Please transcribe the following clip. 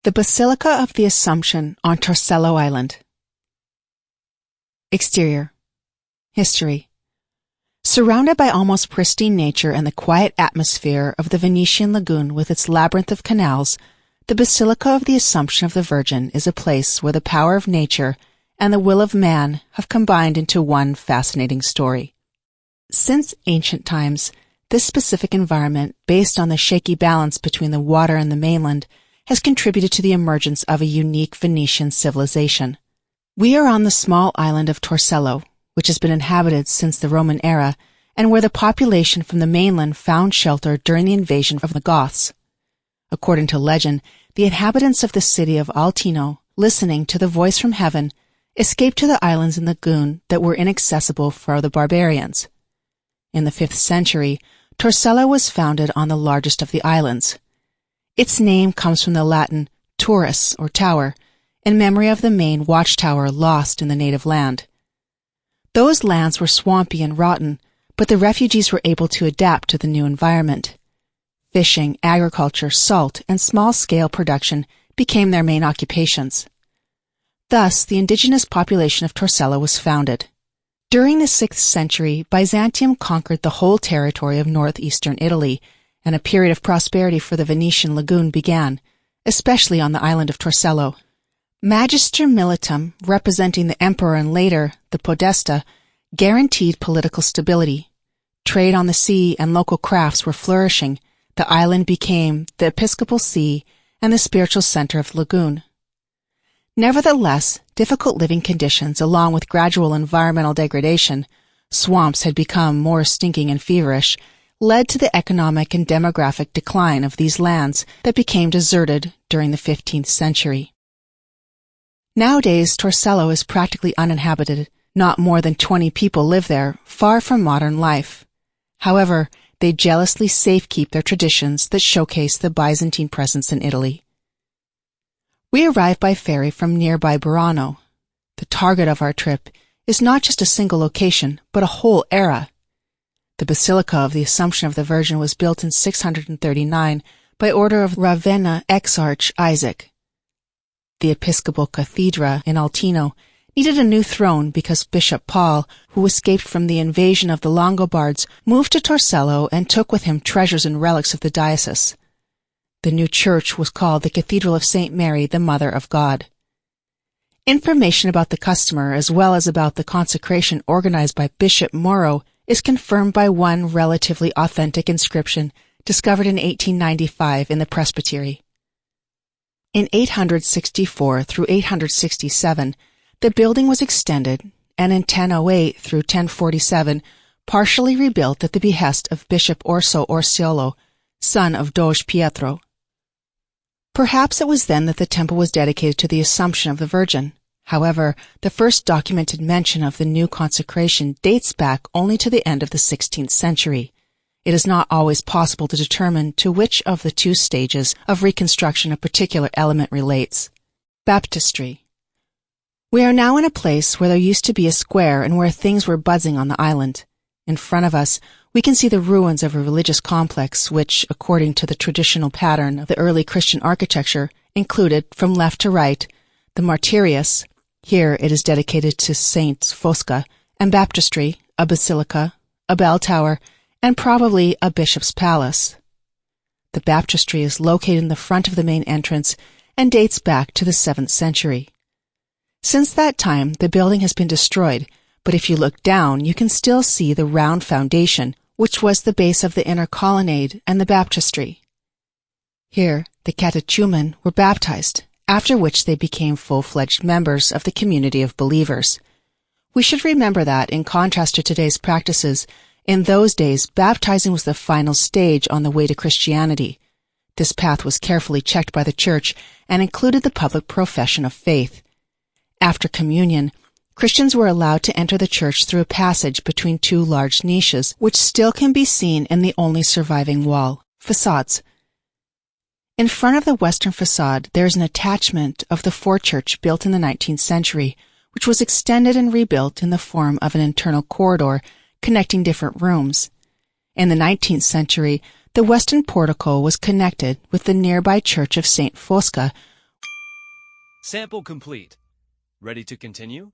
The Basilica of the Assumption on Torcello Island. Exterior. History. Surrounded by almost pristine nature and the quiet atmosphere of the Venetian lagoon with its labyrinth of canals, the Basilica of the Assumption of the Virgin is a place where the power of nature and the will of man have combined into one fascinating story. Since ancient times, this specific environment, based on the shaky balance between the water and the mainland, has contributed to the emergence of a unique Venetian civilization. We are on the small island of Torcello, which has been inhabited since the Roman era, and where the population from the mainland found shelter during the invasion of the Goths. According to legend, the inhabitants of the city of Altino, listening to the voice from heaven, escaped to the islands in the lagoon that were inaccessible for the barbarians. In the 5th century, Torcello was founded on the largest of the islands. Its name comes from the Latin turris, or tower, in memory of the main watchtower lost in the native land. Those lands were swampy and rotten, but the refugees were able to adapt to the new environment. Fishing, agriculture, salt, and small-scale production became their main occupations. Thus, the indigenous population of Torcello was founded. During the 6th century, Byzantium conquered the whole territory of northeastern Italy, and a period of prosperity for the Venetian lagoon began, especially on the island of Torcello. Magister Militum, representing the emperor and later the podesta, guaranteed political stability. Trade on the sea and local crafts were flourishing. The island became the episcopal see and the spiritual center of the lagoon. Nevertheless, difficult living conditions along with gradual environmental degradation, swamps had become more stinking and feverish, led to the economic and demographic decline of these lands that became deserted during the 15th century. Nowadays, Torcello is practically uninhabited. Not more than 20 people live there, far from modern life. However, they jealously safekeep their traditions that showcase the Byzantine presence in Italy. We arrive by ferry from nearby Burano. The target of our trip is not just a single location, but a whole era. The Basilica of the Assumption of the Virgin was built in 639 by order of Ravenna Exarch Isaac. The Episcopal Cathedral in Altino needed a new throne because Bishop Paul, who escaped from the invasion of the Longobards, moved to Torcello and took with him treasures and relics of the diocese. The new church was called the Cathedral of St. Mary, the Mother of God. Information about the customer as well as about the consecration organized by Bishop Moro is confirmed by one relatively authentic inscription discovered in 1895 in the presbytery. In 864 through 867, the building was extended, and in 1008 through 1047, partially rebuilt at the behest of Bishop Orso Orseolo, son of Doge Pietro. Perhaps it was then that the temple was dedicated to the Assumption of the Virgin. However, the first documented mention of the new consecration dates back only to the end of the 16th century. It is not always possible to determine to which of the two stages of reconstruction a particular element relates. Baptistry. We are now in a place where there used to be a square and where things were buzzing on the island. In front of us, we can see the ruins of a religious complex which, according to the traditional pattern of the early Christian architecture, included, from left to right, the Martyrius. Here it is dedicated to Saint Fosca, and baptistry, a basilica, a bell tower, and probably a bishop's palace. The baptistry is located in the front of the main entrance and dates back to the 7th century. Since that time, the building has been destroyed, but if you look down, you can still see the round foundation, which was the base of the inner colonnade and the baptistry. Here, the catechumen were baptized, after which they became full-fledged members of the community of believers. We should remember that, in contrast to today's practices, in those days, baptizing was the final stage on the way to Christianity. This path was carefully checked by the Church and included the public profession of faith. After communion, Christians were allowed to enter the church through a passage between two large niches, which still can be seen in the only surviving wall, facades. In front of the western facade, there is an attachment of the forechurch built in the 19th century, which was extended and rebuilt in the form of an internal corridor connecting different rooms. In the 19th century, the western portico was connected with the nearby church of St. Fosca, Sample complete. Ready to continue?